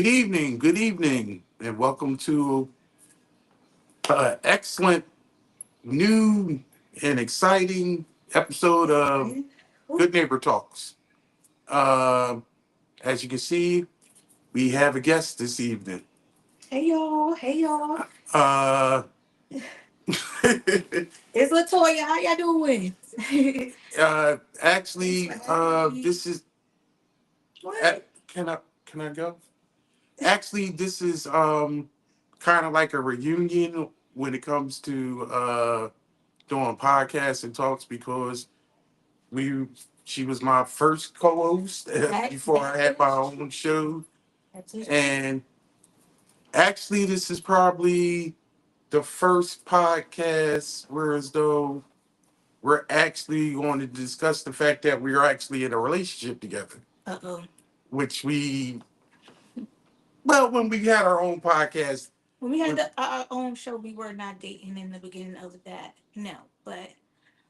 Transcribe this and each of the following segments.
good evening, and welcome to excellent, new, and exciting episode of Good Neighbor Talks. Uh, as you can see, we have a guest this evening. Hey y'all, hey y'all. Uh, It's Latoya. How y'all doing? actually, this is. Can I go? Actually, this is kind of like a reunion when it comes to doing podcasts and talks because we she was my first co-host before I had my own show, and actually this is probably the first podcast whereas though we're actually going to discuss the fact that we are actually in a relationship together, Uh-oh. which well, when we had our own podcast. When we had our own show, we were not dating in the beginning of that. No, but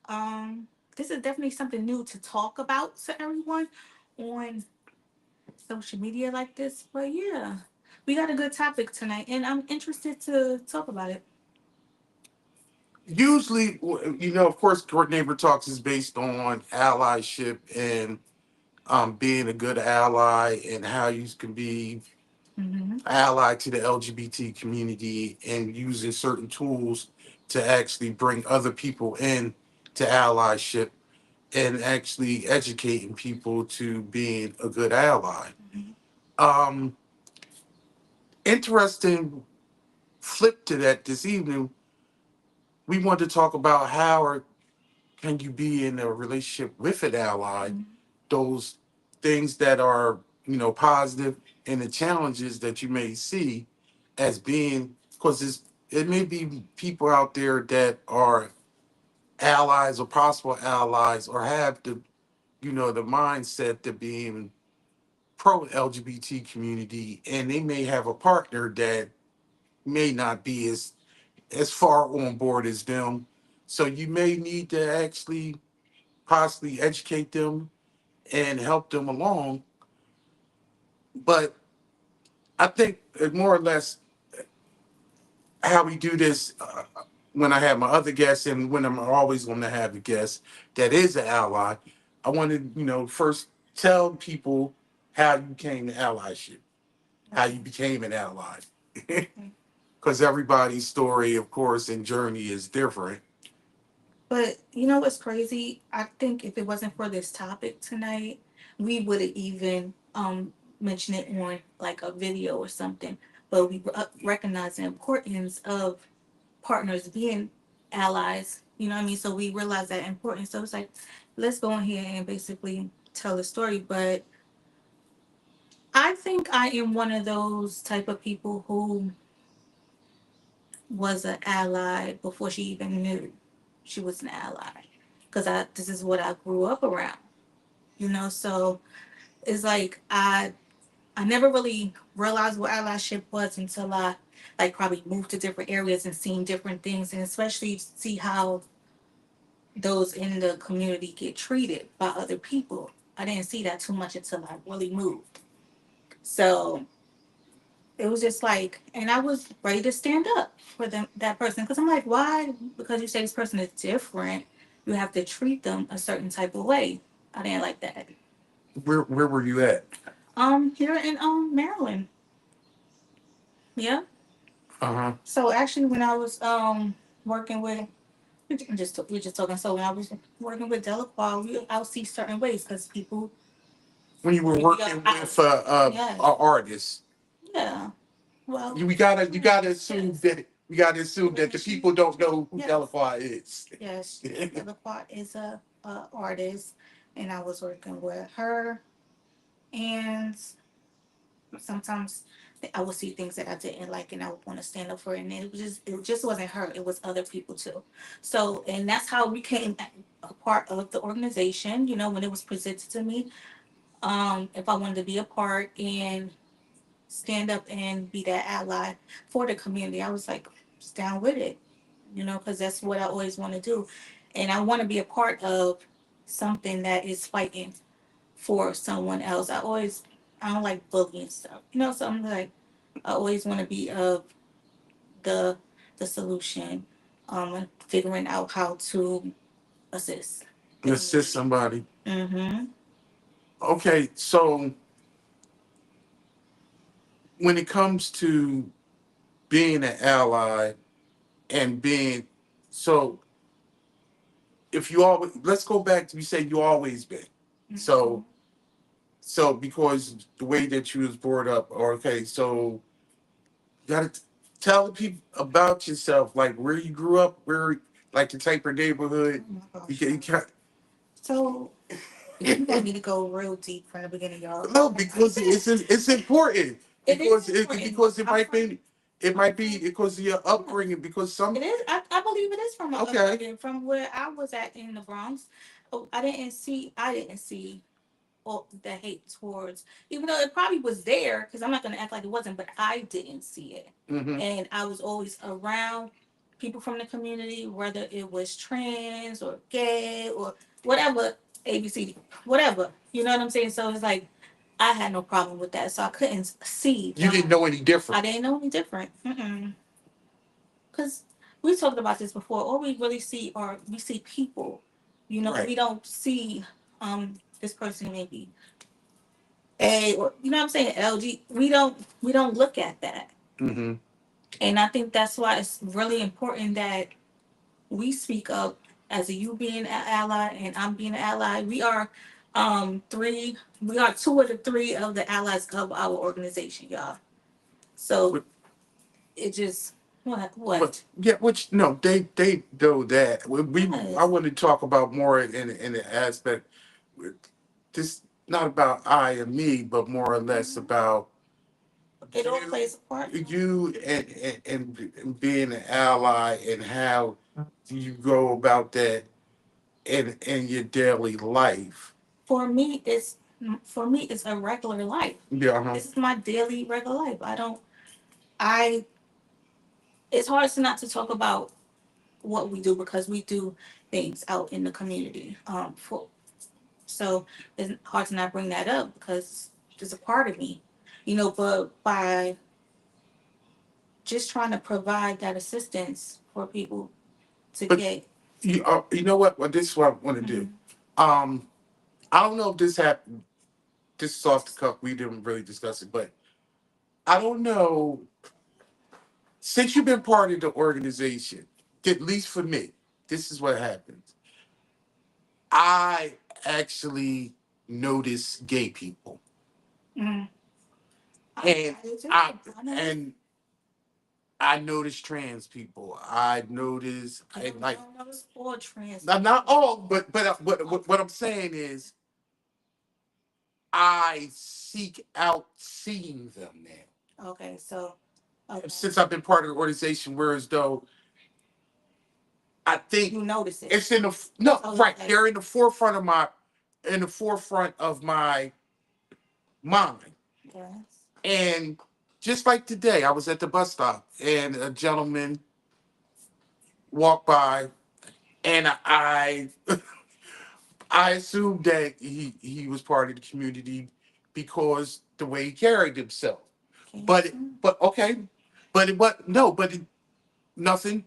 um, this is definitely something new to talk about to everyone on social media like this. But yeah, we got a good topic tonight, and I'm interested to talk about it. Usually, of course, Court Neighbor Talks is based on allyship and being a good ally and how you can be Mm-hmm. allied to the LGBT community and using certain tools to actually bring other people in to allyship and actually educating people to being a good ally. Mm-hmm. Um, Interesting flip to that this evening. We want to talk about how can you be in a relationship with an ally, Mm-hmm. those things that are, positive and the challenges that you may see as being, because it may be people out there that are allies or possible allies or have the mindset to being pro LGBT community, and they may have a partner that may not be as far on board as them. So you may need to actually possibly educate them and help them along. But I think more or less how we do this when I have my other guests and when I'm always going to have a guest that is an ally, I want to, first tell people how you came to allyship, how you became an ally. Because everybody's story, of course, and journey is different. But you know what's crazy? I think if it wasn't for this topic tonight, we would have even mentioned it on like a video or something. But we recognize the importance of partners being allies. You know what I mean? So we realize that importance. So it's like, let's go in here and basically tell the story. But I think I am one of those type of people who was an ally before she even knew she was an ally because I this is what I grew up around, you know. So it's like I never really realized what allyship was until I like probably moved to different areas and seen different things, and especially see how those in the community get treated by other people. I didn't see that too much until I really moved. So it was just like, and I was ready to stand up for them, that person, because I'm like, why? Because you say this person is different, you have to treat them a certain type of way. I didn't like that. Where were you at? Here in Maryland, yeah. Uh huh. So actually, when I was working with, we're just talking. So when I was working with Delacroix, I'll see certain ways because people, When you were working with yeah, artists. yeah. Well, You gotta assume that the people don't know who yes, Delafai is. yes. Delacroix is a artist, and I was working with her, and sometimes I would see things that I didn't like, and I would want to stand up for it. And it just wasn't her; it was other people too. So, and that's how we became a part of the organization. You know, when it was presented to me, if I wanted to be a part and stand up and be that ally for the community, I was like, just down with it. You know, because that's what I always want to do, and I want to be a part of something that is fighting for someone else. I always I don't like bullying stuff. So I'm like, I always want to be of the the solution, and figuring out how to assist the assist community. somebody. Mm-hmm. Okay, so when it comes to being an ally and being so, if you always let's go back to you say you always been Mm-hmm. so because the way that you was brought up. Or okay, so you gotta tell the people about yourself, like where you grew up, where like the type of neighborhood. Oh my You gosh. can, you can So you want me to go real deep from the beginning, y'all? no, because it's important It is important. because it I'm might from. be because of your upbringing, because some It is. I believe it is from my okay. upbringing, from where I was at in the Bronx. Oh, I didn't see all the hate towards, even though it probably was there, because I'm not going to act like it wasn't, but I didn't see it. Hmm. And I was always around people from the community, whether it was trans or gay or whatever, ABCD, whatever. You know what I'm saying? So it's like, I had no problem with that. So I couldn't see You didn't why. know any I different. didn't know any different. Because we talked about this before. All we really see are we see people. Right. We don't see this person maybe A, or what I'm saying, LG. We don't look at that. Hmm. And I think that's why it's really important that we speak up, as a you being an ally and I'm being an ally. We are two of the three of the allies of our organization, y'all. So it just what? Yeah, which no, they know that. I Yes. want to talk about more in the aspect with this, not about I and me, but more or less Mhm. about It all you, plays a part. and being an ally, and how you go about that in your daily life. For me, it's a regular life. Yeah, uh-huh. This is my daily regular life. I don't. I. It's hard to not to talk about what we do, because we do things out in the community. So it's hard to not bring that up, because it's a part of me. But by just trying to provide that assistance for people to But get. you know what? Well, this is what I want to do. Mhm. Um, I don't know if this happened. This is off the cuff. We didn't really discuss it, but I don't know. Since you've been part of the organization, at least for me, this is what happens. I actually notice gay people, Mhm. and I do too. I I know. and I notice trans people. I notice I and don't, I like don't notice all trans not people. all, but what I'm saying is I seek out seeing them now. Okay, so okay, Since I've been part of the organization, whereas though I think you notice it. it's in the no So right. okay, They're in the forefront of my mind. yes. And just like today, I was at the bus stop and a gentleman walked by, and I assumed that he was part of the community because the way he carried himself. Can you But assume? but okay, but it what no, but it, nothing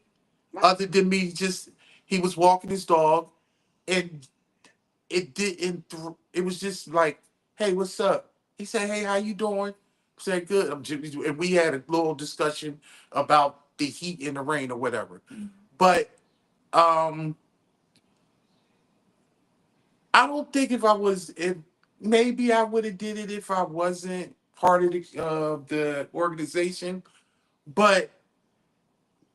other than me. Just he was walking his dog, and it didn't. It was just like, hey, what's up? He said, hey, how you doing? I said, good. And we had a little discussion about the heat and the rain or whatever. Mhm. But um, I don't think if I was, if maybe I would have did it if I wasn't part of the organization. But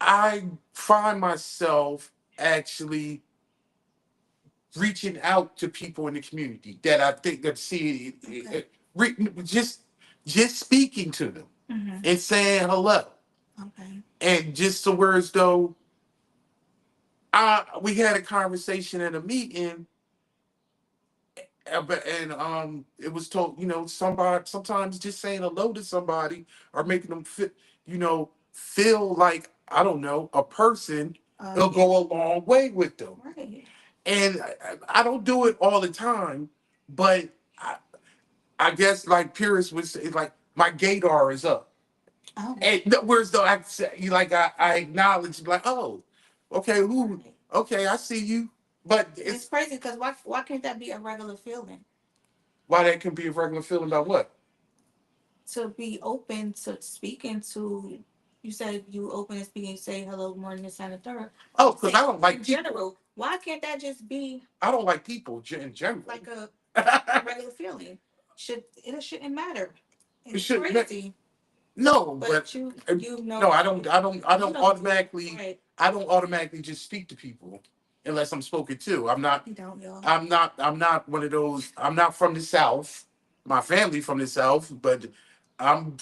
I find myself actually reaching out to people in the community that I think that see Okay. just speaking to them Mhm. and saying hello, Okay. and just so where as though we had a conversation in a meeting, and it was told, somebody sometimes just saying hello to somebody or making them feel like, I don't know, a person, it'll Yeah. go a long way with them. Right. And I don't do it all the time, but I guess like purists would say, like my gaydar is up. Oh, And where's the I say, like I acknowledge like, oh, okay, who, right. okay, I see you. But It's it's crazy because why can't that be a regular feeling? why that can be a regular feeling about what? To be open to speaking to, you said you open and speaking, say hello, good morning, this and the third. Oh, I'm because I saying don't like in people. general, why can't that just be I don't like people in general. like a regular feeling? It shouldn't matter. It It's should crazy. no, but But you no, know, I don't. I don't. I you don't don't automatically. right. I don't automatically just speak to people unless I'm spoken to. I'm not. You don't, y'all. I'm not. I'm not one of those. I'm not from the South. My family from the South, but I'm.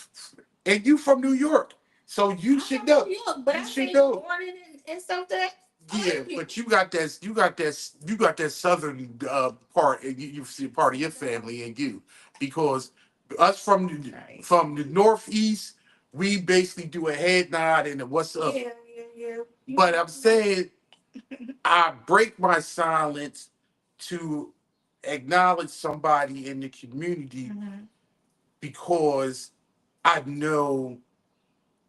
And you from New York, so you I'm should from know. New York, but You I should say know. morning and stuff that I Yeah, like but people. you got that. You got that. You got that southern part, and you see part of your Yeah. family and you, because us Right. from the northeast, we basically do a head nod and a what's up. Yeah, yeah, yeah. But I'm saying I break my silence to acknowledge somebody in the community Mhm. because I know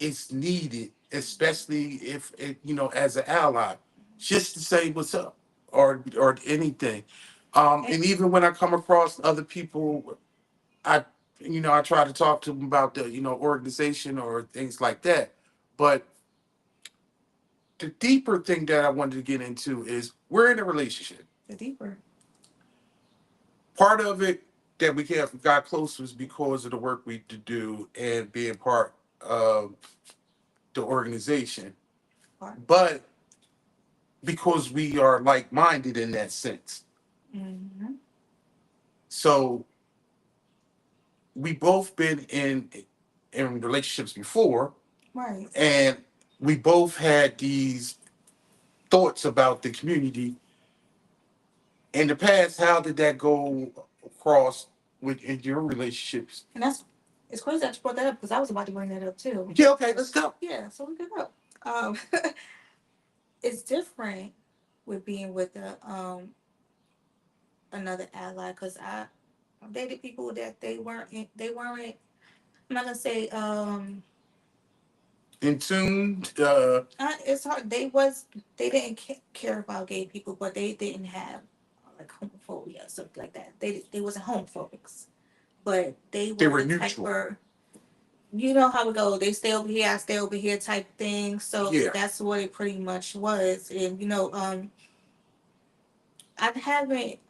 it's needed, especially if it, as an ally, just to say what's up or anything. And And even when I come across other people, I I try to talk to them about the organization or things like that. But the deeper thing that I wanted to get into is we're in a relationship. the deeper. Part of it that we got close was because of the work we do and being part of the organization. Part. But because we are like minded in that sense. Mm-hmm. So we both been in relationships before, Right. and we both had these thoughts about the community in the past. How did that go across with in your relationships? And that's it's crazy that you brought that up because I was about to bring that up too. Yeah, okay, let's go. Yeah, so we could go. Um, it's different with being with another ally because I dated people that they weren't. I'm not gonna say In tune. it's hard. They didn't care about gay people, but they didn't have like homophobia or something like that. They wasn't homophobics, but they They were were the type neutral. where you know how it go. They stay over here, I stay over here type thing. So Yeah. that's what it pretty much was. And I haven't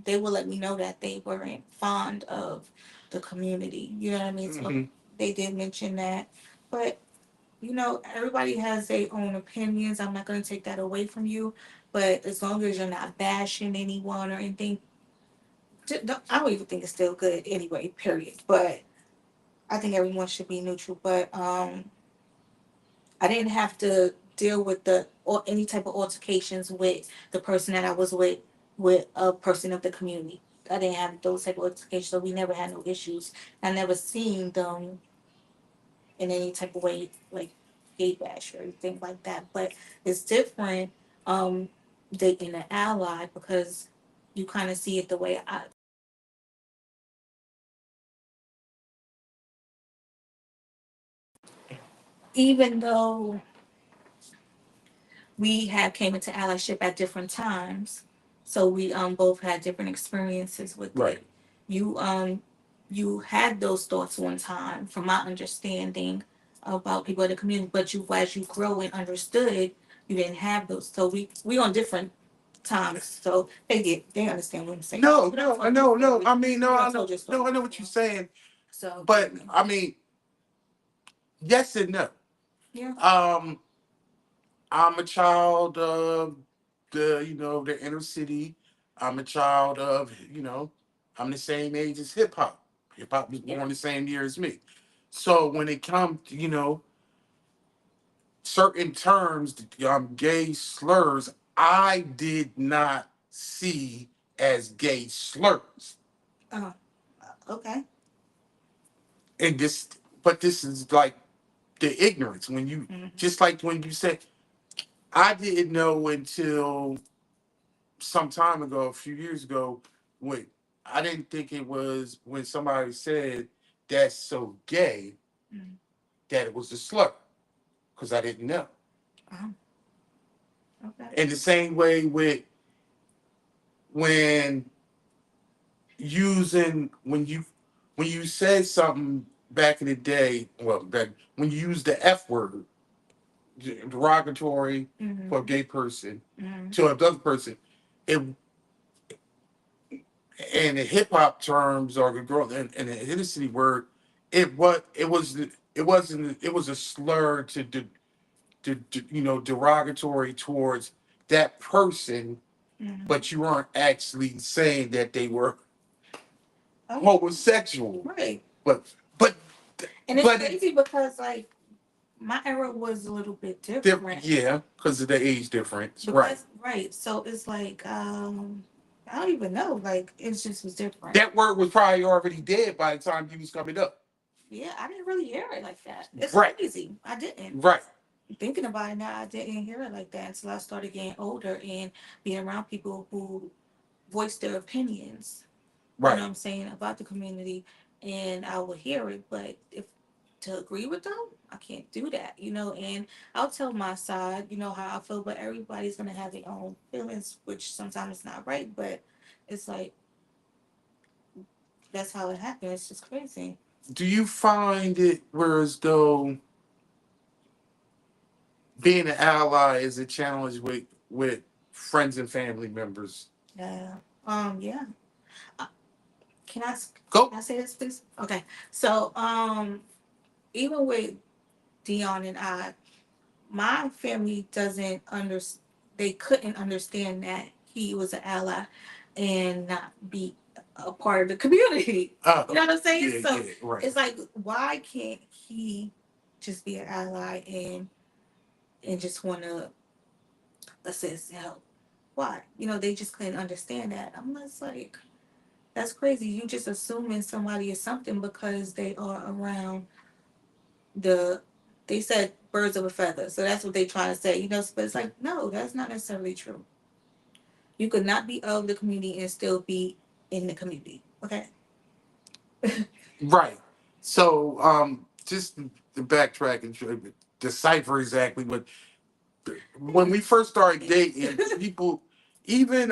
they would let me know that they weren't fond of the community. You know what I mean? So Hmm. they did mention that. But everybody has their own opinions. I'm not going to take that away from you. But as long as you're not bashing anyone or anything, I don't even think it's still good anyway, period. But I think everyone should be neutral. But I didn't have to deal with the or any type of altercations with the person that I was with a person of the community. I didn't have those type of altercations, so we never had no issues. I never seen them in any type of way like gay bash or anything like that. But it's different dating an ally because you kind of see it the way I. Even though we have came into allyship at different times, so we both had different experiences with Right. it. You had those thoughts one time, from my understanding about people in the community, but you as you grow and understood, you didn't have those. So we on different times, so they understand what I'm saying. No, But I no, told your no, no. story. I mean, no, You I done know, told your story no, I know what you're before. saying, So but I mean, yes and no. yeah. Um, I'm a child of the inner city. I'm a child of I'm the same age as hip hop. Hip hop was Yeah. born the same year as me. So when it comes to certain terms, gay slurs, I did not see as gay slurs. Uh, okay. And but this is like the ignorance when you Mm-hmm. just like when you said I didn't know until some time ago, a few years ago, wait, I didn't think it was when somebody said that's so gay Mm. that it was a slur because I didn't know. Oh, okay. In the same way with when using when you said something back in the day, well, that when you use the F word, derogatory for a Mm-hmm. gay person Mm-hmm. to another person, it and the hip hop terms or the girl and the ethnicity word, it wasn't it was a slur to derogatory towards that person, Mm-hmm. but you weren't actually saying that they were Oh, homosexual. right. But but And it's but it, crazy because like my era was a little bit different. yeah, because of the age difference, right? Because right, so it's like I don't even know. Like it just was different. That word was probably already dead by the time you was coming up. Yeah, I didn't really hear it like that. It's Right, crazy. I didn't. right. Thinking about it now, I didn't hear it like that until I started getting older and being around people who voice their opinions. You know Right. what I'm saying about the community, and I will hear it. But if to agree with them, I can't do that. And I'll tell my side. How I feel, but everybody's gonna have their own feelings, which sometimes it's not right. But it's like that's how it happens. It's just crazy. Do you find it whereas though being an ally is a challenge with friends and family members? Yeah. Yeah. Uh, Can I Go. can I say this, please? Okay. So even with Dion and I, my family doesn't under they couldn't understand that he was an ally and not be a part of the community. You know what I'm saying? Yeah, So yeah, right. it's like, why can't he just be an ally and just want to assist and help? Why? They just couldn't understand that. I'm just like, that's crazy. You just assuming somebody is something because they are around the they said birds of a feather. So that's what they trying to say, but it's like, no, that's not necessarily true. You could not be of the community and still be in the community. Okay. Right. So, just to backtrack and decipher exactly what when we first started dating, people, even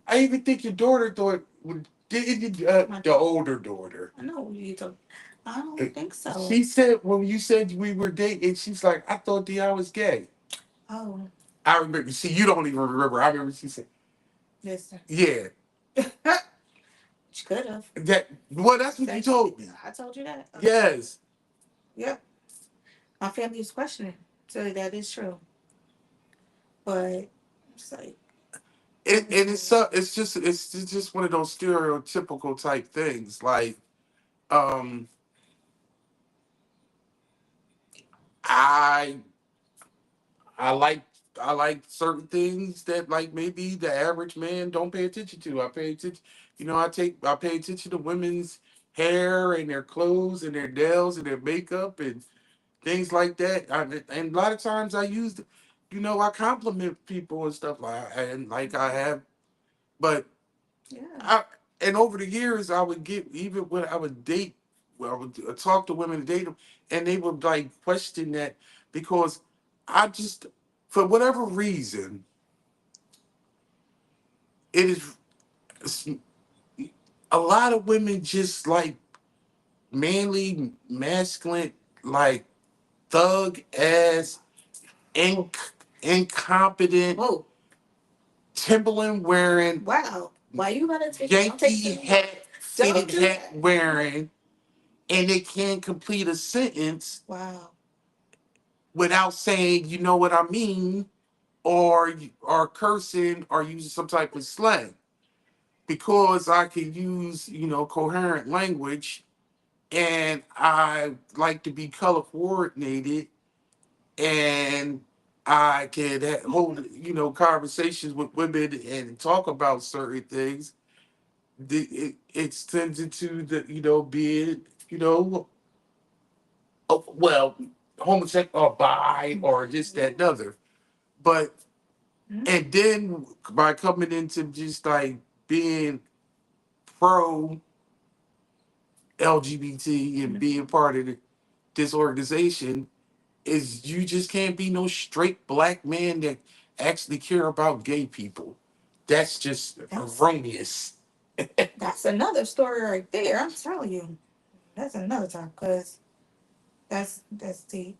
I even think your daughter thought did the older daughter. I know what you talking. I don't think so. She said when you said we were dating, she's like, I thought Dion was gay. Oh, I remember. See, you don't even remember. I remember she said, listen. yeah. She could have. That well, that's what you told me. I told you that. Okay. Yes. Yep. My family is questioning, so that is true. But it's like, And it's just one of those stereotypical type things. Like, um, I I like I like certain things that like maybe the average man don't pay attention to. I pay attention, I pay attention to women's hair and their clothes and their nails and their makeup and things like that. And a lot of times I use, I compliment people and stuff like I have, but yeah. I and over the years I would get even when I would date, well, I would talk to women and date them, and they would like question that because I just for whatever reason it is it's- a lot of women just like manly, masculine, like thug ass, incompetent, Whoa. Timberland wearing, Wow. Why you gotta don't take Yankee to hat, don't fitted do hat that. wearing, and they can't complete a sentence Wow. without saying, you know what I mean, or cursing or using some type of slang. Because I can use, coherent language and I like to be color coordinated and I can hold, conversations with women and talk about certain things. It extends into the, being, well, homosexual or bi or this, that, and other. But, Mhm. and then by coming into just like being pro LGBT and being part of this organization is you just can't be no straight black man that actually care about gay people. That's just erroneous. That's another story right there. I'm telling you, that's another time because that's deep.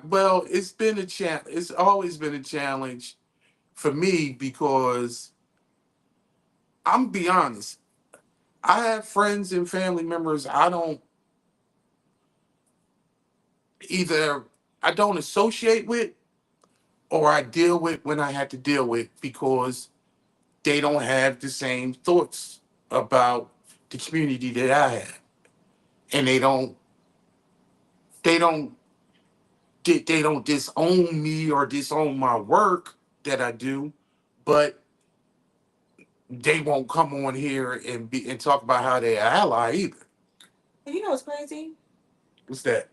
Well, it's been a challenge. It's always been a challenge for me because I'm be honest. I have friends and family members I don't either I don't associate with or I deal with when I have to deal with because they don't have the same thoughts about the community that I have, and they don't they don't disown me or disown my work that I do, but they won't come on here and talk about how they're ally either. And you know what's crazy? What's that?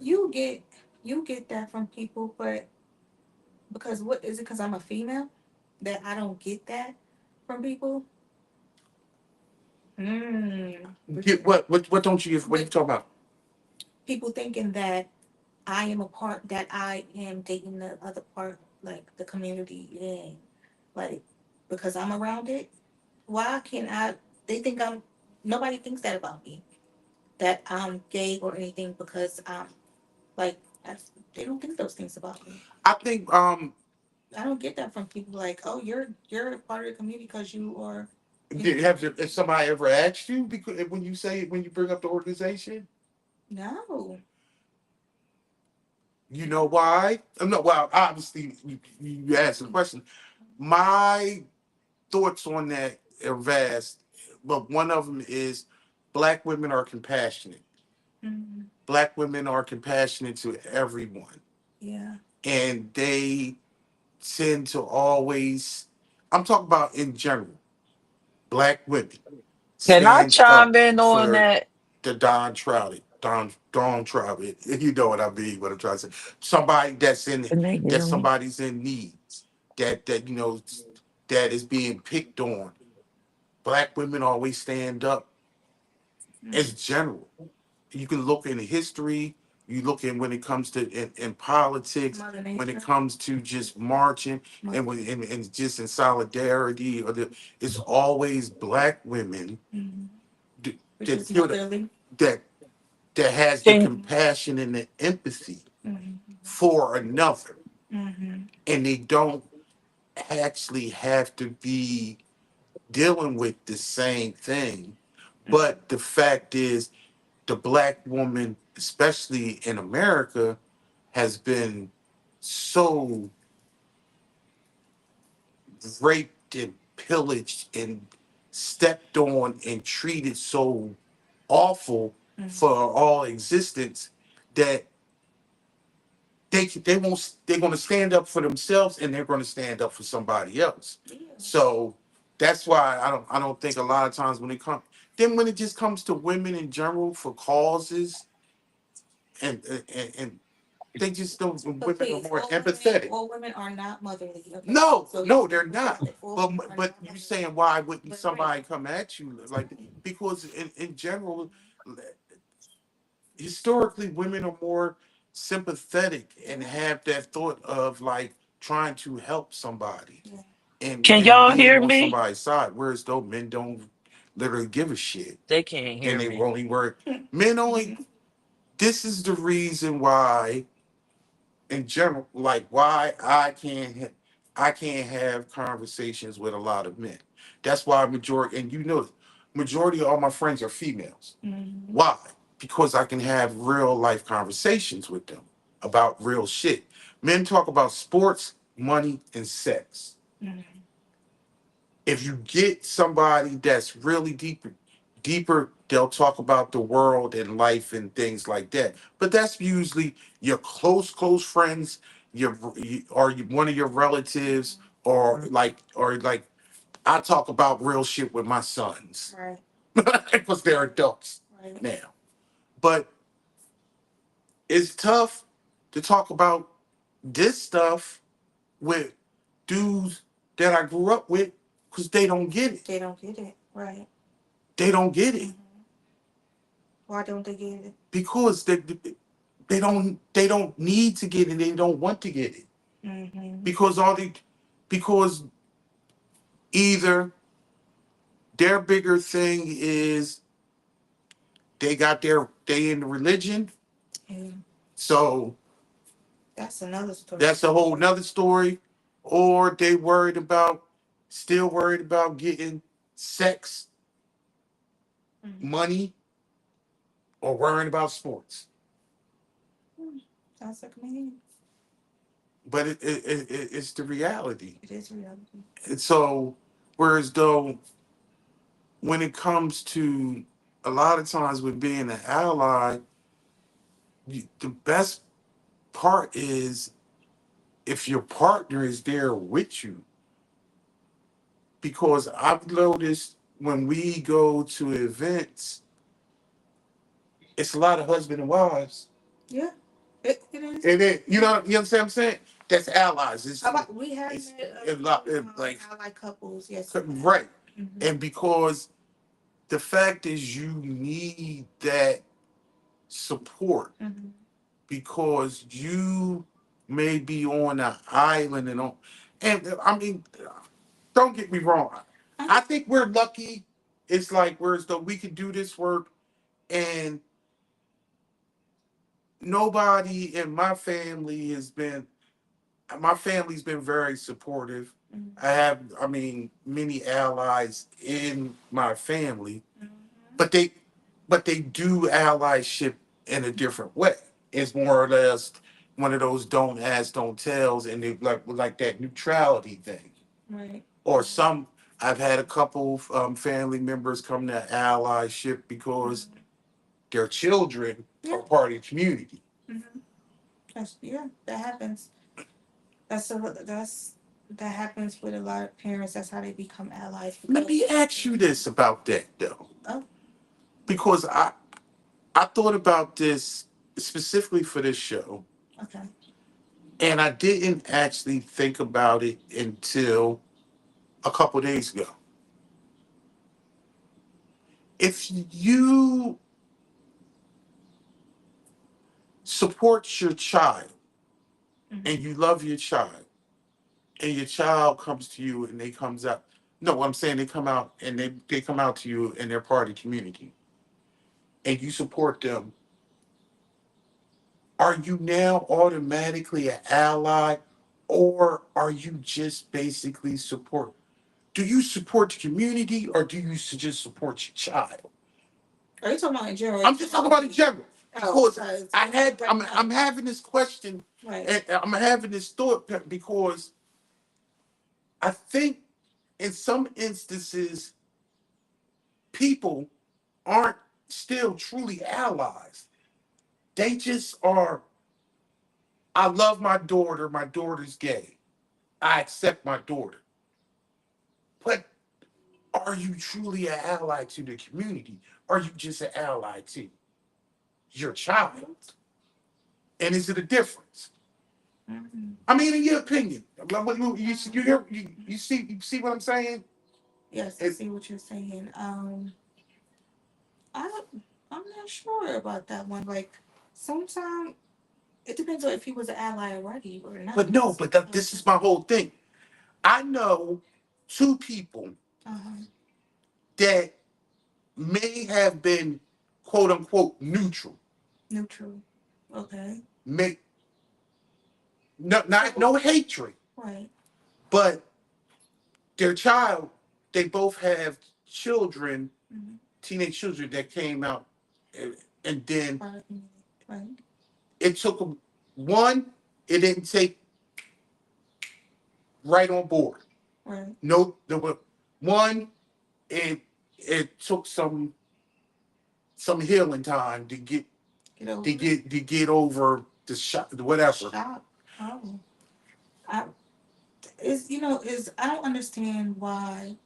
You get that from people, but because what is it? Because I'm a female that I don't get that from people. Mm. What don't you get? What are you talking about? People thinking that I am a part that I am dating the other part, like the community, and like because I'm around it. Why can't I? They think I'm. Nobody thinks that about me. That I'm gay or anything because I'm like they don't think those things about me. I think I don't get that from people like, oh, you're a part of the community because you are. have somebody ever asked you because when you bring up the organization? No. You know why? No, well, obviously you asked the question. My thoughts on that are vast, but one of them is black women are compassionate. Mm, Black women are compassionate to everyone, yeah. and they tend to always. I'm talking about in general. Black women Can I stand chime up in on for that? the downtrodden. If you know what I mean, what I'm trying to say. Somebody Can they that hear me? somebody's in need, that that is being picked on. Black women always stand up Mm. as general. You can look in history, you look in when it comes to in politics, Mother when it Nature. comes to just marching and and just in solidarity, it's always black women Mm. that Which that is feel motherly. that that has the Can compassion and the empathy Mm-hmm. for another, Mm-hmm. and they don't actually have to be dealing with the same thing. But the fact is, the black woman, especially in America, has been so raped and pillaged and stepped on and treated so awful Mm-hmm. for all existence that they won't they're going to stand up for themselves and they're going to stand up for somebody else. Yeah. So that's why I don't think a lot of times when it just comes to women in general for causes and they just don't But women are please, more empathetic. all women are not motherly. Okay. No, So no, let's they're get not. perspective. All women But are but not you motherly. saying why wouldn't But right. somebody come at you like because in general historically women are more sympathetic and Yeah. have that thought of like trying to help somebody Yeah. can and y'all being hear on me? somebody's side, whereas though men don't literally give a shit They can't and hear they me. only work men only this is the reason why in general, like why I can't have conversations with a lot of men. That's why majority, and majority of all my friends are females. Mm-hmm. Why? Because I can have real life conversations with them about real shit. Men talk about sports, money, and sex. Mm-hmm. If you get somebody that's really deeper, they'll talk about the world and life and things like that. But that's usually your close friends, one of your relatives, or like I talk about real shit with my sons Right. because they're adults Right. now. But it's tough to talk about this stuff with dudes that I grew up with. Because they don't get it. They don't get it. Right. They don't get it. Why don't they get it? Because they don't need to get it. They don't want to get it. Because because either their bigger thing is they in the religion. Yeah. So that's another story. That's a whole nother story. Or they still worried about getting sex, money, or worrying about sports. Sounds like me. But it's the reality. It is reality. And so, whereas though, when it comes to a lot of times with being an ally, the best part is if your partner is there with you. Because I've noticed when we go to events, it's a lot of husband and wives. Yeah, it is. And then you understand what I'm saying? That's allies. We have It's met a lot like ally couples. Yes. right. And because the fact is you need that support because you may be on an island and I mean, don't get me wrong. I think we're lucky. It's like whereas though we can do this work and nobody in my family's been very supportive. I mean, many allies in my family, but they do allyship in a different way. It's more or less one of those don't ask, don't tells, and they like that neutrality thing. Right. Or I've had a couple family members come to allyship because their children are part of the community. That happens. That happens with a lot of parents. That's how they become allies. Let me ask you this about that though, Oh. because I thought about this specifically for this show. Okay. And I didn't actually think about it until a couple days ago. If you support your child and you love your child, and your child comes to you and they comes out, no, I'm saying they come out and they come out to you and they're part of the community, and you support them, are you now automatically an ally, or are you just basically support? Do you support the community or do you just support your child? Are you talking about in general? I'm just talking about in general. Because I'm having this question, right. and I'm having this thought because I think in some instances people aren't still truly allies. They just are. I love my daughter. My daughter's gay. I accept my daughter. But are you truly an ally to the community? Are you just an ally to your child? And is it a difference? I mean, in your opinion, you see what I'm saying? Yes, I see what you're saying. I I'm not sure about that one. Like sometimes it depends on if he was an ally already or not. But no, this is my whole thing. I know two people that may have been quote unquote neutral. Neutral. Okay. May no hatred. Right. But their child, they both have children, teenage children that came out, and then right. it took them one. It didn't take right on board. Right. No, there were one. It took some healing time to get over the shock, whatever. Shock. Oh. I is I don't understand why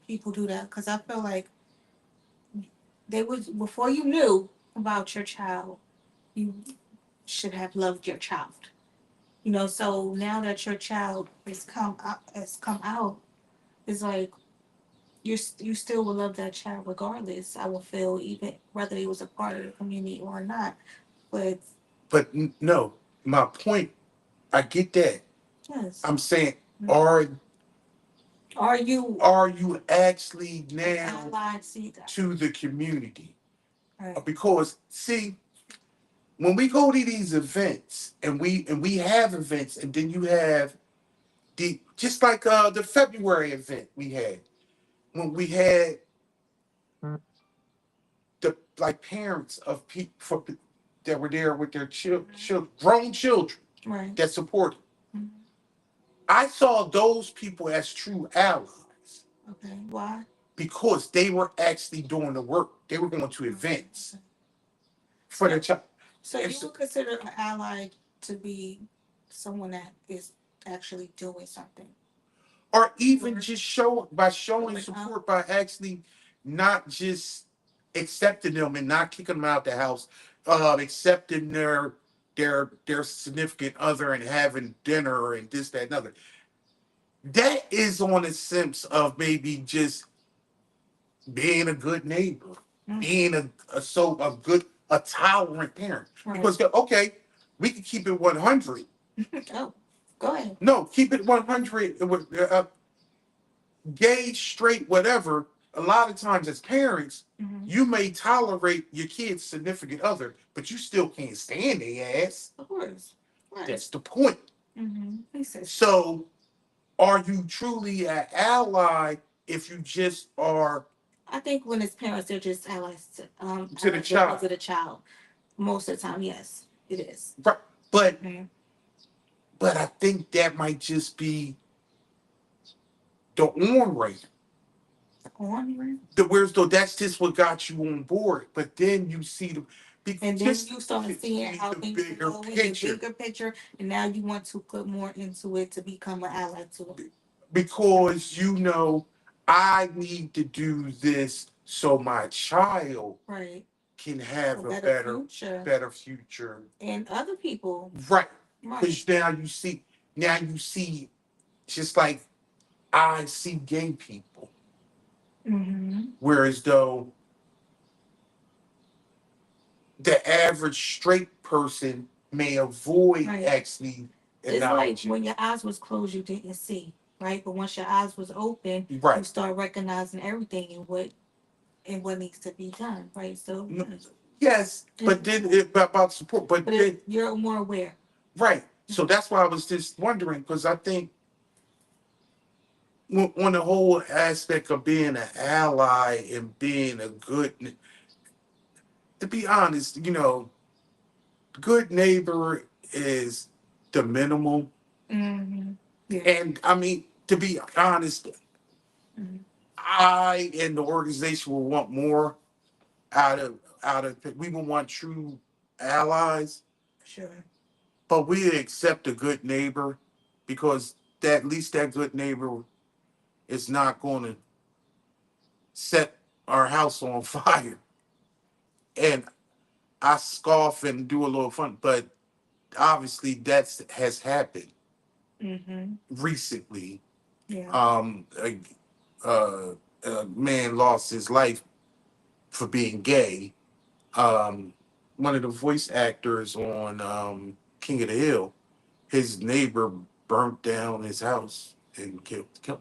people do that because I feel like they was before you knew about your child, you should have loved your child. So now that your child has come out, it's like you still will love that child regardless. I will feel even whether he was a part of the community or not. But But no, my point, I get that. yes, I'm saying, are are you are you actually an now ally to that? to the community? Right. Because see, when we go to these events and we have events, and then you have the just like the February event we had when we had the like parents of people that were there with their grown children Right. that supported. Mhm. I saw those people as true allies Okay. Why? because they were actually doing the work. They were going to events for their child. So you would consider an ally to be someone that is actually doing something. Or even just showing Showing up. support by actually not just accepting them and not kicking them out the house, accepting their significant other and having dinner and this, that, and other. That is on a sense of maybe just being a good neighbor, being a good a tolerant parent. Right. Because okay, we can keep it 100. Oh, go ahead. No, keep it 100. Gay, straight, whatever, a lot of times as parents, you may tolerate your kid's significant other, but you still can't stand their ass. Of course. Right. That's the point. Mm-hmm. So, are you truly an ally if you just are I think when it's parents, they're just allies to the child? to the child. Most of the time, yes, it is. Right. But I think that might just be the on rate. On rate. The where's though that's just what got you on board. But then you see and then you start seeing how the things bigger go in picture. the bigger picture, and now you want to put more into it to become an ally to it. Because I need to do this so my child Right. can have a better future. And other people. Right. Right. Because now you see, just like I see gay people. Mm-hmm. Whereas though the average straight person may avoid actually it's like acknowledging. when your eyes was closed, you didn't see, right? But once your eyes was open, you Right. start recognizing everything and what needs to be done, right? So Yes, but then about support, but then you're more aware. right. So that's why I was just wondering because I think on the whole aspect of being an ally and being a good, to be honest, good neighbor is the minimal. Mm-hmm. Yeah. And I mean, to be honest, I and the organization will want more out of we will want true allies. Sure. But we accept a good neighbor because that at least that good neighbor is not going to set our house on fire. And I scoff and do a little fun, but obviously that has happened recently. Yeah. A man lost his life for being gay. One of the voice actors on King of the Hill, his neighbor burnt down his house and killed him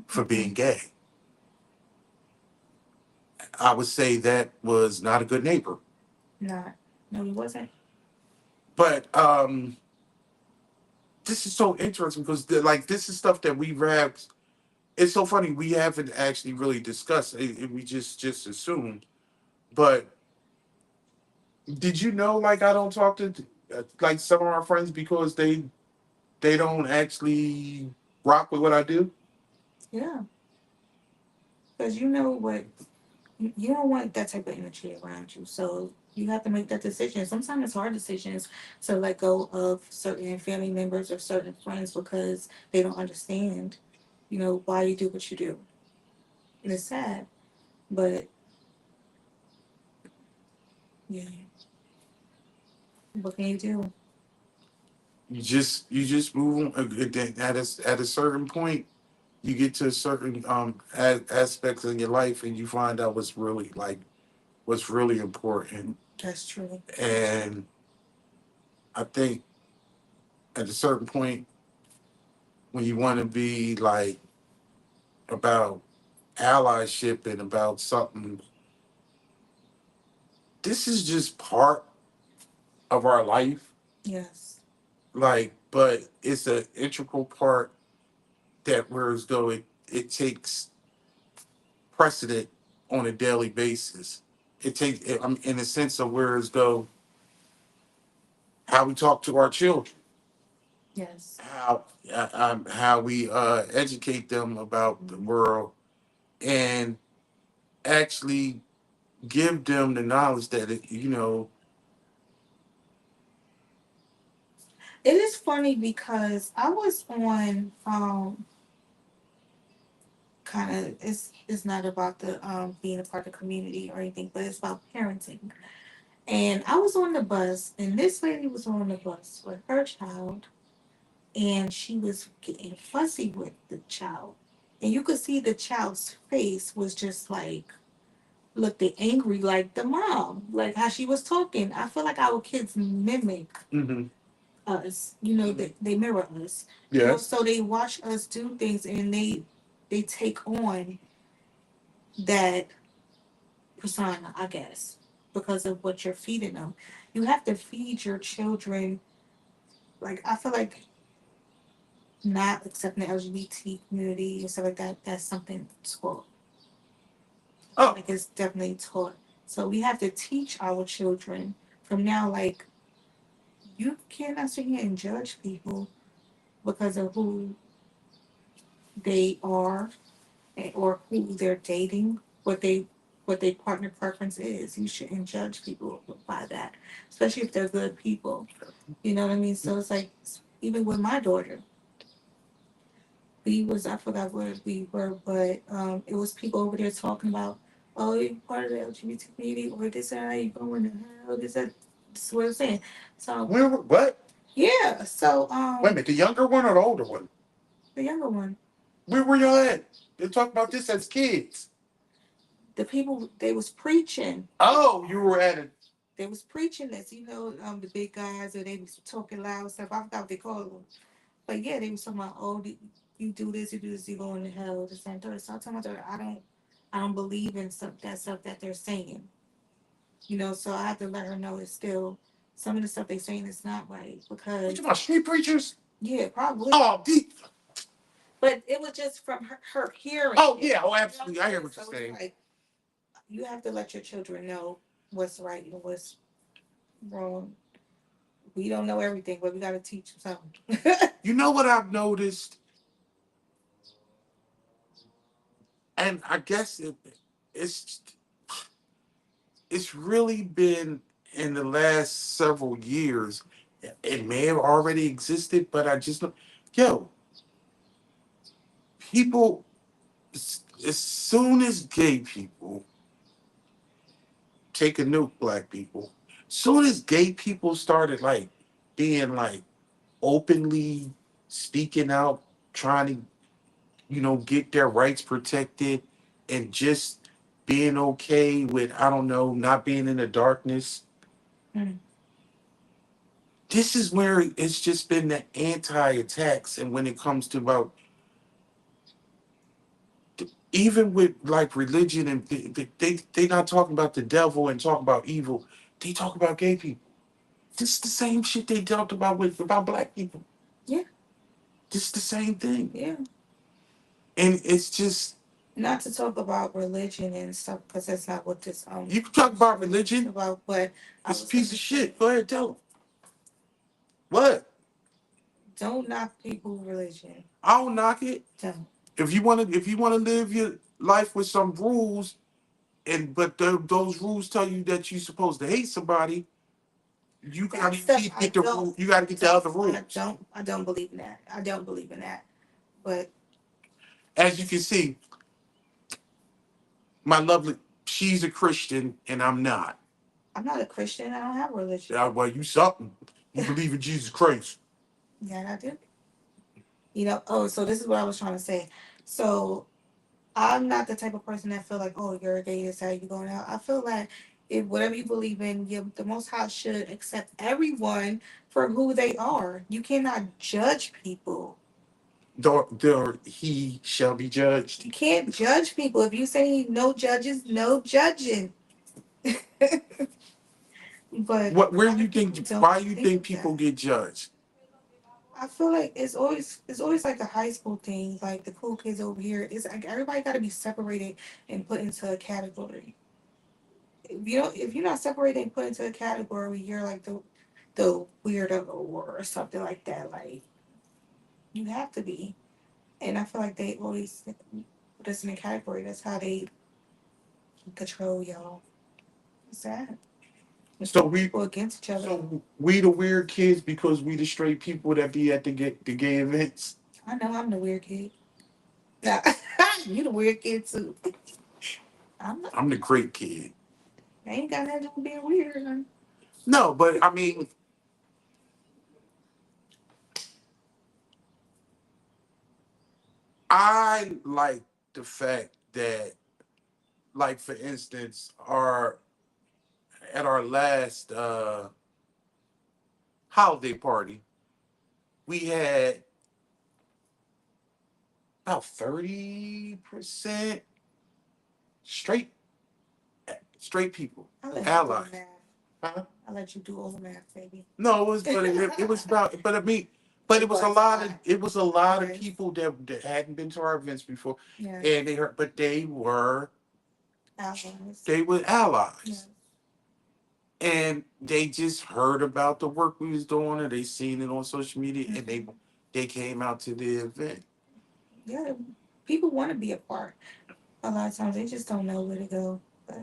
for being gay. I would say that was not a good neighbor. Not. No, he wasn't. But this is so interesting because like this is stuff that we have. It's so funny we haven't actually really discussed. We just assumed. But did you know like I don't talk to like some of our friends because they don't actually rock with what I do? Yeah. Because you know what, you don't want that type of energy around you. So you have to make that decision. Sometimes it's hard decisions to let go of certain family members or certain friends because they don't understand, why you do what you do. And it's sad. But yeah, what can you do? You just move on at a certain point. you get to a certain aspects in your life, and you find out what's really important. That's true. And I think at a certain point, when you want to be like about allyship and about something, this is just part of our life. Yes. Like, but it's an integral part that whereas though it takes precedent on a daily basis. It takes, in a sense of whereas though how we talk to our children, Yes. how we educate them about the world, and actually give them the knowledge that It is funny because I was on kind of it's not about the being a part of the community or anything, but it's about parenting. And I was on the bus, and this lady was on the bus with her child, and she was getting fussy with the child, and you could see the child's face was just like looked angry, like the mom, like how she was talking. I feel like our kids mimic hmm us. You know, they mirror us. You know, yes. so they watch us do things, and they take on that persona, I guess, because of what you're feeding them. You have to feed your children. Like I feel like not accepting the LGBT community and stuff like that. That's something taught. Oh, Like it's definitely taught. So we have to teach our children from now. Like you cannot sit here and judge people because of who they are or who they're dating, what they partner preference is. You shouldn't judge people by that, especially if they're good people. You know what I mean? So it's like even with my daughter, we was I forgot where we were, but it was people over there talking about, oh, you part of the LGBT community or this and that, you going to hell, this that. That's what I'm saying. So what? yeah, so Wait a minute, the younger one or the older one? the younger one, Where were y'all at? They talk about this as kids. the people they was preaching. Oh, you were at it. They was preaching this, you know, the big guys, or they was talking loud stuff. I forgot what they called them. But yeah, they was talking about, oh, you do this, you go into hell, this and that. So I told my daughter, I don't believe in stuff that they're saying. You know, so I have to let her know it's still some of the stuff they're saying is not right What because you about street preachers? yeah, probably. Oh, deep. But it was just from her hearing. Oh It. yeah, oh You know what absolutely. I'm I hear saying? what you're So it's saying. like you have to let your children know what's right and what's wrong. We don't know everything, but we got to teach them something. You know what I've noticed, and I guess it's it's really been in the last several years. It may have already existed, but I just know, yo, people, as soon as gay people take a nuke black people, soon as gay people started like being like openly speaking out, trying to, get their rights protected and just being okay with, I don't know, not being in the darkness. Mm. This is where it's just been the anti-attacks. And when it comes to about, even with like religion, and they not talking about the devil and talking about evil, they talk about gay people. This is the same shit they talked about with about black people. Yeah, This is the same thing. yeah. And it's just, Not to talk about religion and stuff because that's not what this you can talk about is religion. about. But I It's a was gonna piece of say, shit. Go ahead, tell them. What? don't knock people's religion. I don't knock it. Don't. If you wanna live your life with some rules, and but those rules tell you that you're supposed to hate somebody, you That gotta stuff I get the rule. You gotta get the other rules. I don't believe in that. I don't believe in that. But As you can see, my lovely, she's a Christian and I'm not. I'm not a Christian. I don't have a religion. Well, you something. You believe in Jesus Christ. Yeah, I do. You know. Oh, so this is what I was trying to say. So I'm not the type of person that feel like, oh, you're gay, this how you going out. I feel like if whatever you believe in, the Most High should accept everyone for who they are. You cannot judge people. He shall be judged. You can't judge people. If you say no judges, no judging. But What? Where a lot you of people think? don't Why you think think people that. get judged? I feel like it's always like a high school thing. Like the cool kids over here, it's like everybody got to be separated and put into a category. If you're not separated and put into a category, you're like the weirdo or something like that. Like you have to be. And I feel like they always put us in a category. That's how they control y'all. It's sad. It's So put we, people against each other. so we the weird kids because we the straight people that be at the gay events. I know I'm the weird kid. Nah, you the weird kid too. I'm not. I'm the great kid. I ain't got nothing to do with being weird. No, but I mean, I like the fact that, like for instance, our last holiday party, we had about 30% straight straight people, I'll let you do the allies. math. Huh? I'll let you do all the math, baby. No, it was, but it was about, but I mean, but It it was a was a lot of, lot. it was a lot of Right. people that hadn't been to our events before, Yeah. and they heard, but Allies. they were Yeah. allies, and they just heard about the work we was doing, or they seen it on social media, and Mhm. they came out to the event. Yeah. People want to be a part. A lot of times they just don't know where to go. But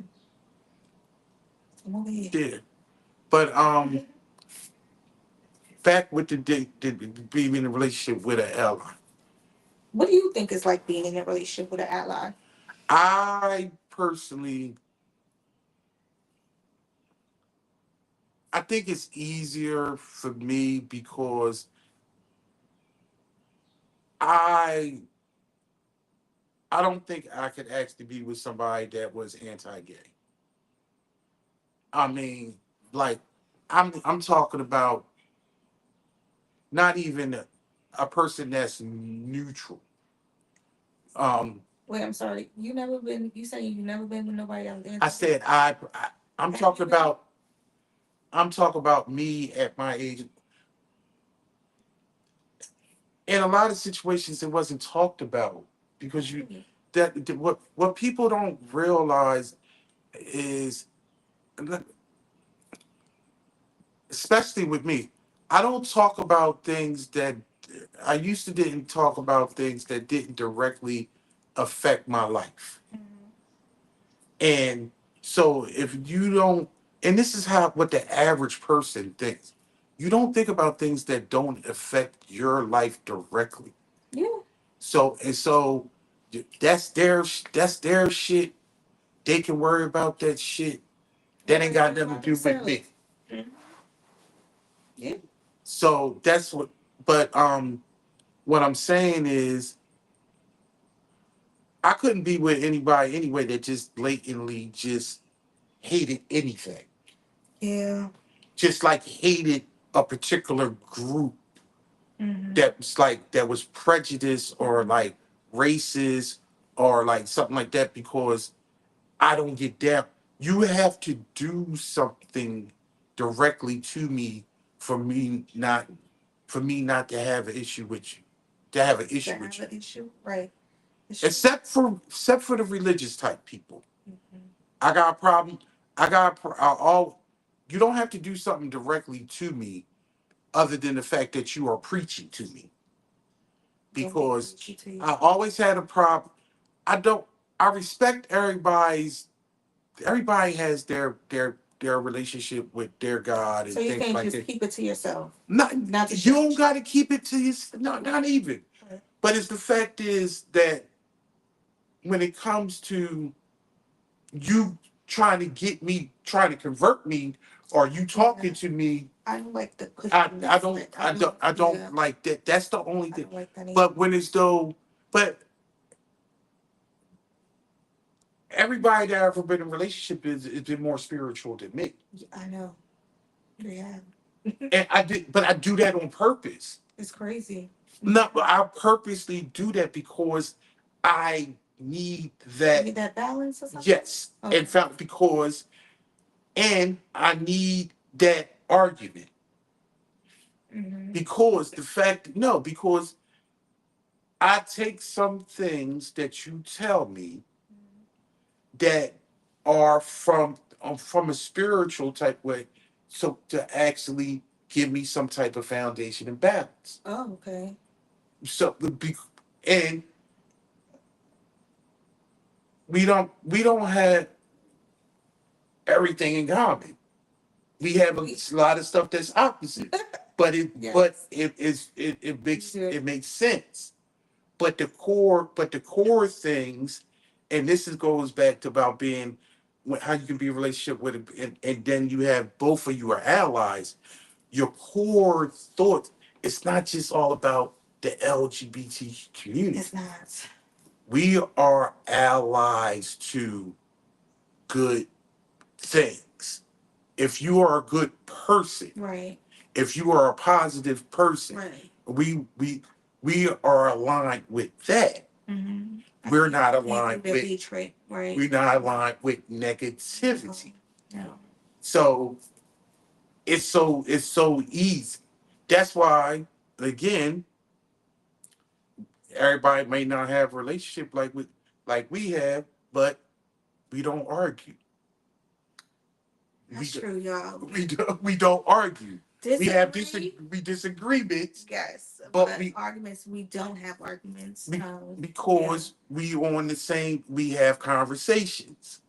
I'm over here. Yeah, but back with the being in a relationship with an ally. What do you think is like being in a relationship with an ally? I personally, I think it's easier for me because I I don't think I could actually be with somebody that was anti-gay. I mean, like I'm talking about not even a person that's neutral. Um, Wait, I'm sorry. You never been. You say you never been with nobody that was I anti. said I'm Have talking you been? about I'm talking about me at my age. In a lot of situations, it wasn't talked about because you Really? what people don't realize is, especially with me, I don't talk about things that I used to didn't talk about things that didn't directly affect my life. Mhm. And so if you don't, and this is how what the average person thinks. You don't think about things that don't affect your life directly. Yeah. So that's their shit. They can worry about that shit. That ain't got nothing to do with me. Mhm. Yeah. So that's what. But what I'm saying is, I couldn't be with anybody anyway that just blatantly just hated anything. Yeah. Just like hated a particular group Hmm. that was like that was prejudiced or like racist or like something like that because I don't get down. You have to do something directly to me for me not to have an issue with you. To have an To issue with have you. an issue, right? It's true. Except for the religious type people. Hmm. I got a problem. I got a all you don't have to do something directly to me other than the fact that you are preaching to me. Don't be Because preachy to you. I always had a problem. I don't I respect everybody has their relationship with their God So and you things can't like just that. keep it to yourself, Not not to you don't judge. got to keep it to yourself. No, not even. Right. But it's the fact is that when it comes to you trying to convert me, or you Yeah. talking to me, I don't like the I pushing I and don't slick. I don't I Yeah. don't like that. That's the only I thing. don't like that either. But when it's though, but everybody that I've ever been in a relationship is been more spiritual than me. I know. Yeah. And but I do that on purpose. It's crazy. No, I purposely do that because I need that. Need that balance or something? Yes, Okay. in fact, because and I need that argument because the fact no because I take some things that you tell me that are from a spiritual type way, so to actually give me some type of foundation and balance. Oh, okay. So and we don't have everything in common. We have a lot of stuff that's opposite, but Yes. it makes sense. But the core things, and this goes back to about being how you can be in a relationship with and then you have both of you are allies. Your core thought, it's not just all about the LGBT community. It's not. We are allies to good things. If you are a good person, Right. if you are a positive person, Right. we are aligned with that. We're not aligned with hatred. Right. we're not aligned with negativity. No. So it's so easy. That's why again, everybody may not have a relationship like we have, but we don't argue. That's true, y'all. We don't argue. We have disagreements. Yes, but but we arguments, we don't have arguments. because we on the same. We have conversations,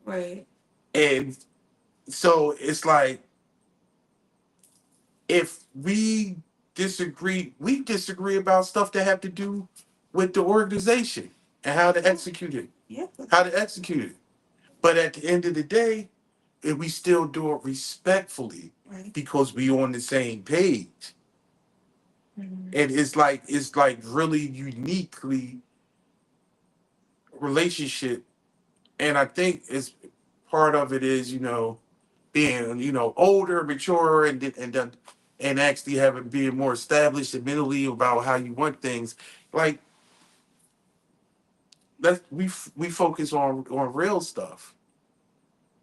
Right. and so it's like if we disagree about stuff that have to do with the organization and how to execute it. Yeah. How to execute it. But at the end of the day, if we still do it respectfully Right. because we on the same page. Mhm. And it's like really uniquely relationship. And I think it's part of it is, being, older, mature, and actually having being more established and mentally about how you want things. Like we focus on real stuff,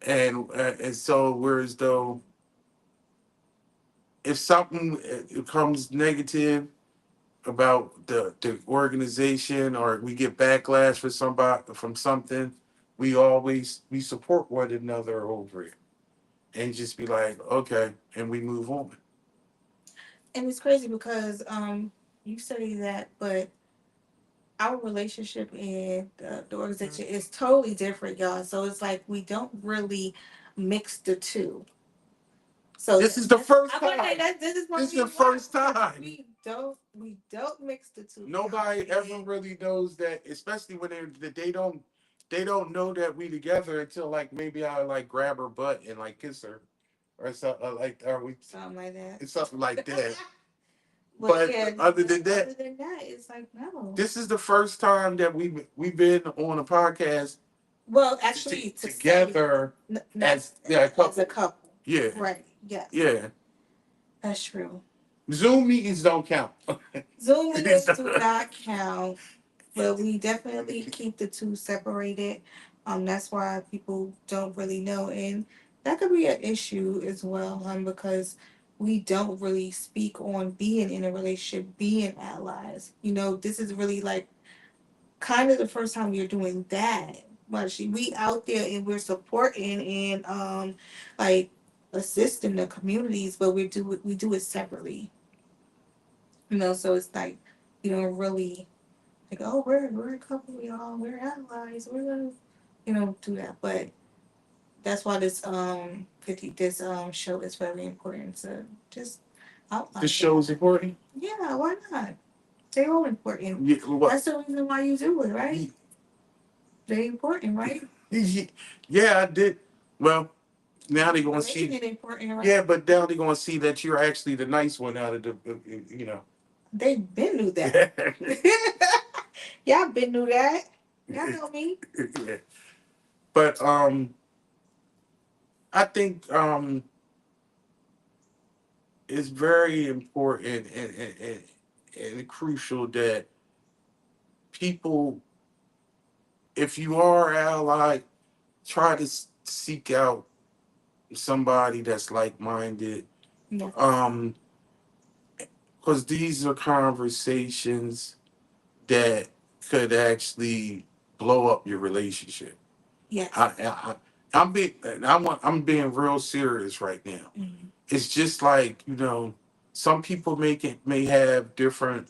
and so whereas though if something comes negative about the organization or we get backlash for somebody from something, we support one another over it and just be like, okay, and we move on. And it's crazy because you say that, but our relationship and the organization is totally different, y'all. So it's like we don't really mix the two. So This is the first I'm gonna say time. that this is This is the first time. We don't mix the two. Nobody ever really knows that, especially when they don't know that we together until like maybe I like grab her butt and like kiss her or something like or we Something like that. it's something like that. But But yeah, other than that, it's like no. this is the first time that we've been on a podcast Well, actually, together as yeah, a couple. as a couple. Yeah. Right. Yes. Yeah. That's true. Zoom meetings don't count. Zoom meetings do not count, but we definitely keep the two separated. That's why people don't really know, and that could be an issue as well, because we don't really speak on being in a relationship, being allies. This is really like kind of the first time you're doing that. But we out there and we're supporting and like assisting the communities, but we do it separately. So it's like you don't really like, oh, we're a couple, y'all, we're allies, we're gonna do that. But that's why this show is very important to just outline. This show is important. Yeah, why not? They're all important. Yeah, That's the reason why you do it, right? They're important, right? yeah, I did. Well, now they're gonna see. It important, right? Yeah, but now they're gonna see that you're actually the nice one out of the. They been knew that. Y'all been knew that. Y'all know me. Yeah. But I think it's very important and crucial that people, if you are allied, try to seek out somebody that's like minded. Yes. Because these are conversations that could actually blow up your relationship. Yes. I'm being I'm being real serious right now. Mm-hmm. It's just like, some people may have different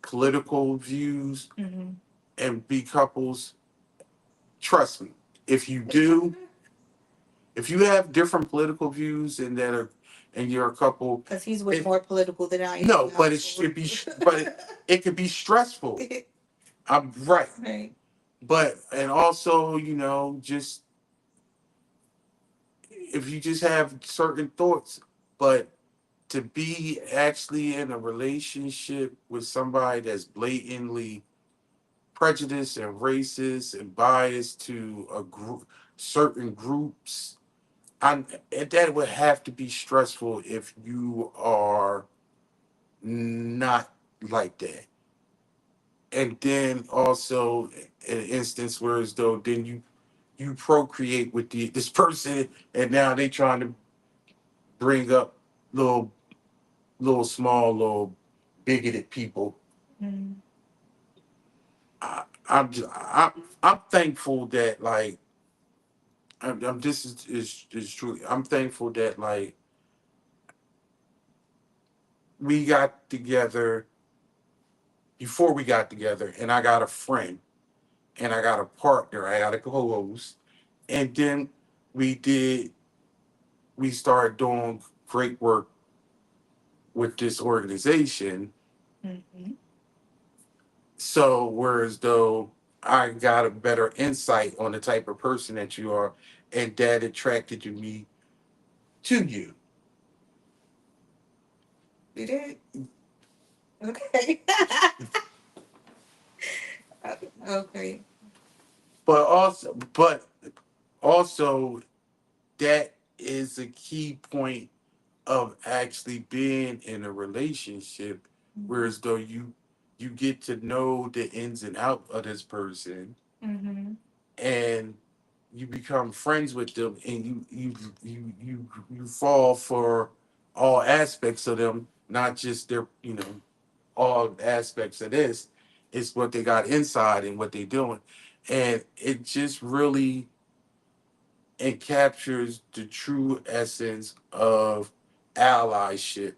political views Mm-hmm. and be couples. Trust me, if you do, if you have different political views and you're a couple, because he's way more political than I am. no, but it should be, it could be stressful. I'm right, Right. but and also, just if you just have certain thoughts, but to be actually in a relationship with somebody that's blatantly prejudiced and racist and biased to a group, certain groups, that would have to be stressful if you are not like that. And then also an instance where as though then you procreate with this person and now they trying to bring up little little bigoted people. Mm-hmm. I'm thankful that like this is true. I'm thankful that like we got together before we got together, and I got a friend, and I got a partner, I got a co-host, and then we did we started doing great work with this organization. Mm-hmm. So whereas though I got a better insight on the type of person that you are, and that attracted me to you. You did? Okay. Okay. But also that is a key point of actually being in a relationship, whereas though you get to know the ins and outs of this person, Mm-hmm. and you become friends with them, and you fall for all aspects of them, not just their all aspects of this. It's what they got inside and what they doing, and it just really it captures the true essence of allyship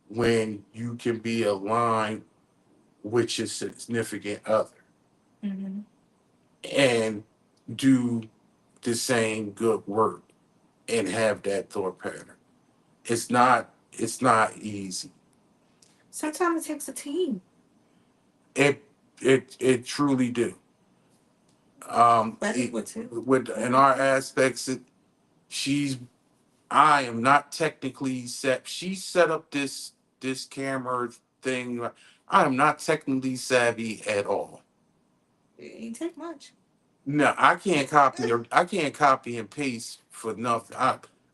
when you can be aligned with your significant other Mm-hmm. and do the same good work and have that thought pattern. It's not easy. Sometimes it takes a team. It truly do. But with two. With in our aspects, she's I am not technically set. She set up this camera thing. I am not technically savvy at all. It ain't take much. No, I can't copy and paste for nothing.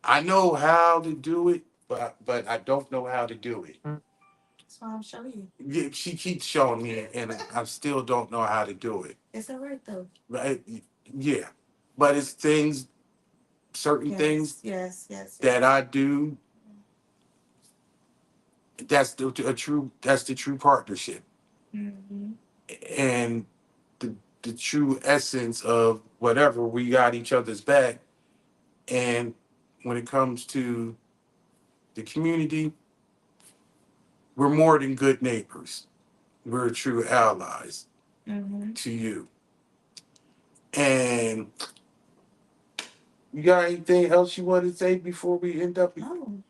I know how to do it, but I don't know how to do it. That's why I'm showing you. Yeah, she keeps showing me, and I still don't know how to do it. It's all right though. Right? Yeah, but it's certain Yes. things Yes. that I do. That's the true partnership, Mm-hmm. and the the true essence of whatever we got each other's back. And when it comes to the community, we're more than good neighbors. We're true allies Mm-hmm. to you. And you got anything else you want to say before we end up? Oh,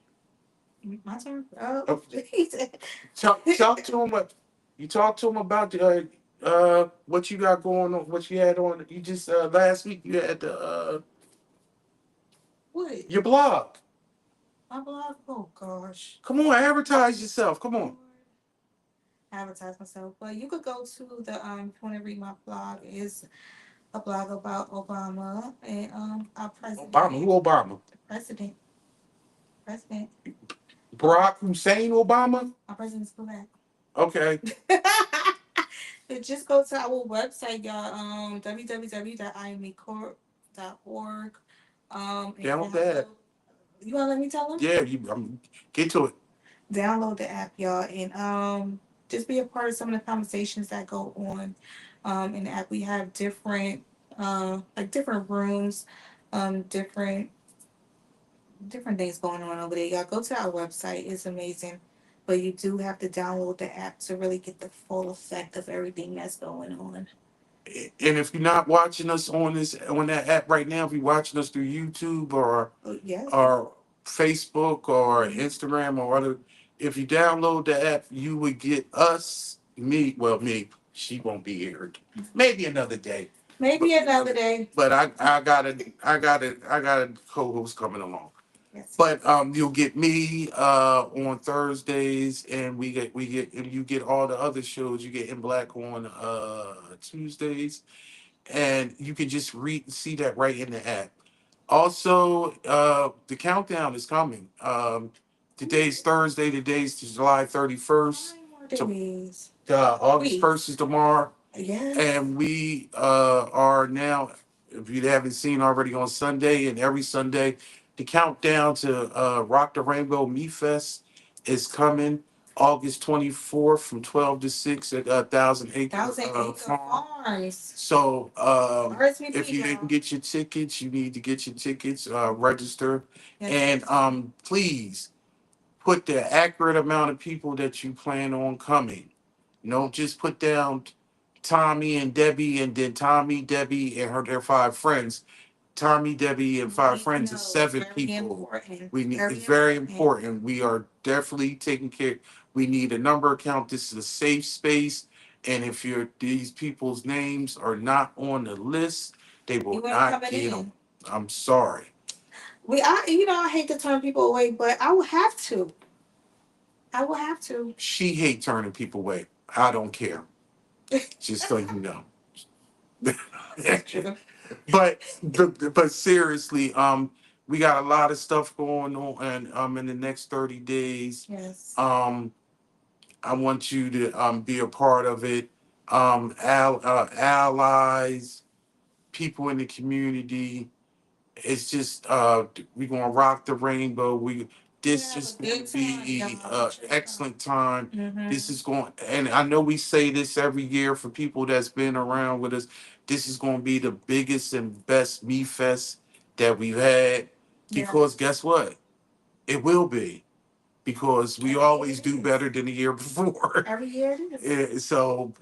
my turn. Oh, Oh, talk to him. You talk to him about what you got going on, what you had on. You just last week you had the what? your blog. My blog? Oh gosh. Come on, advertise yourself. Come on. Advertise myself. But you could go to the if you want to read my blog is a blog about Obama and our president. Obama, who Obama? President. President. Barack Hussein Obama? Our president's black. Okay. Just go to our website, y'all. www.imecorp.org. Download that. You wanna let me tell them? Yeah, get to it. Download the app, y'all, and just be a part of some of the conversations that go on in the app. We have different like different rooms, different things going on over there. Y'all go to our website. It's amazing. But you do have to download the app to really get the full effect of everything that's going on. And if you're not watching us on that app right now, if you're watching us through YouTube Yes. or Facebook or Instagram or other, if you download the app, you would get us, me. She won't be here. Maybe another day. Maybe another day. But I got a co-host coming along. Yes. But you'll get me on Thursdays, and and you get all the other shows. You get In Black on Tuesdays, and you can just see that right in the app. Also, the countdown is coming. Today's Thursday. Today's July 31st. Nine more days. August 1st is tomorrow. Yes. And we are now, if you haven't seen already, on Sunday and every Sunday, the countdown to Rock the Rainbow Me Fest is coming August 24th from 12 to 6 at 1,000 Acre Farm. Farms. So RSVP, if you y'all. didn't get your tickets, you need to get your tickets, register. Yes. And please put the accurate amount of people that you plan on coming. Don't just put down Tommy and Debbie and then Tommy, Debbie, and their five friends. Tommy, Debbie, and five friends is seven people. We need it's very important. We are definitely taking care. We need a number count. This is a safe space. And if these people's names are not on the list, they will not get them. I'm sorry. I hate to turn people away, but I will have to. I will have to. She hate turning people away. I don't care. Just so you know. but seriously, we got a lot of stuff going on, and in the next 30 days. Yes. I want you to be a part of it. Allies, people in the community. It's just we're gonna rock the rainbow. This is going to be an excellent time. Mm-hmm. This is going, and I know we say this every year for people that's been around with us. This is going to be the biggest and best Me Fest that we've had, because guess what? It will be, because we always do better than the year before. Every year it is. So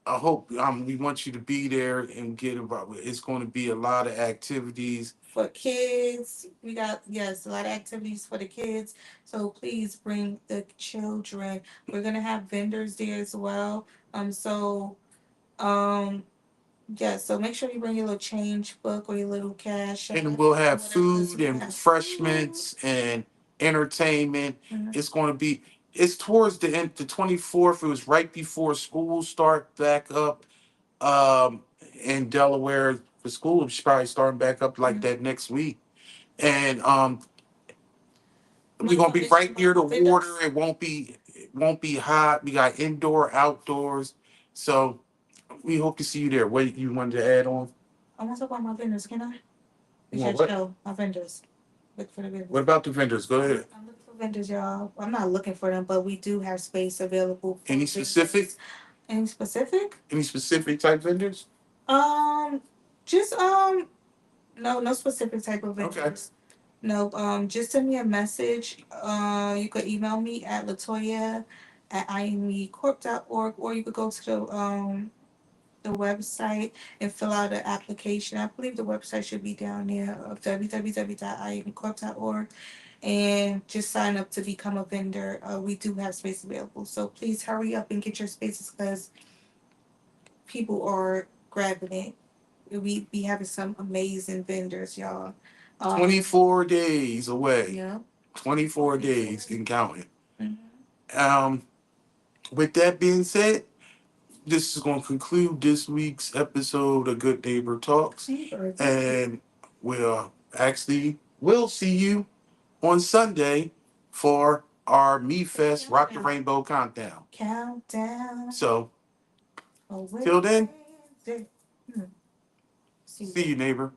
I hope we want you to be there and get involved. It's going to be a lot of activities for kids. We got a lot of activities for the kids. So please bring the children. We're gonna have vendors there as well. So so make sure you bring your little change book or your little cash. And we'll have food and refreshments and entertainment. Mm-hmm. It's towards the end, the 24th. It was right before school start back up in Delaware. The school is probably starting back up like that next week. And we're gonna be right near the water. It won't be hot. We got indoor, outdoors. So we hope to see you there. What you wanted to add on? I want to talk about my vendors, can I? My vendors. Look for the vendors. What about the vendors? Go ahead. I'm looking for vendors, y'all. I'm not looking for them, but we do have space available. Any specific? Any specific? Any specific type vendors? Just no specific type of vendors. Okay. No, just send me a message. You could email me at latoya@imecorp.org, or you could go to the website and fill out an application. I believe the website should be down there of www.imecorp.org, and just sign up to become a vendor. We do have space available, so please hurry up and get your spaces because people are grabbing it. We be having some amazing vendors, y'all. 24 days away. Yeah. 24 days and counting. Mm-hmm. With that being said, this is going to conclude this week's episode of Good Neighbor Talks. And we'll see you on Sunday for our Me Fest Rock the Rainbow Countdown. So, till then, see you, neighbor.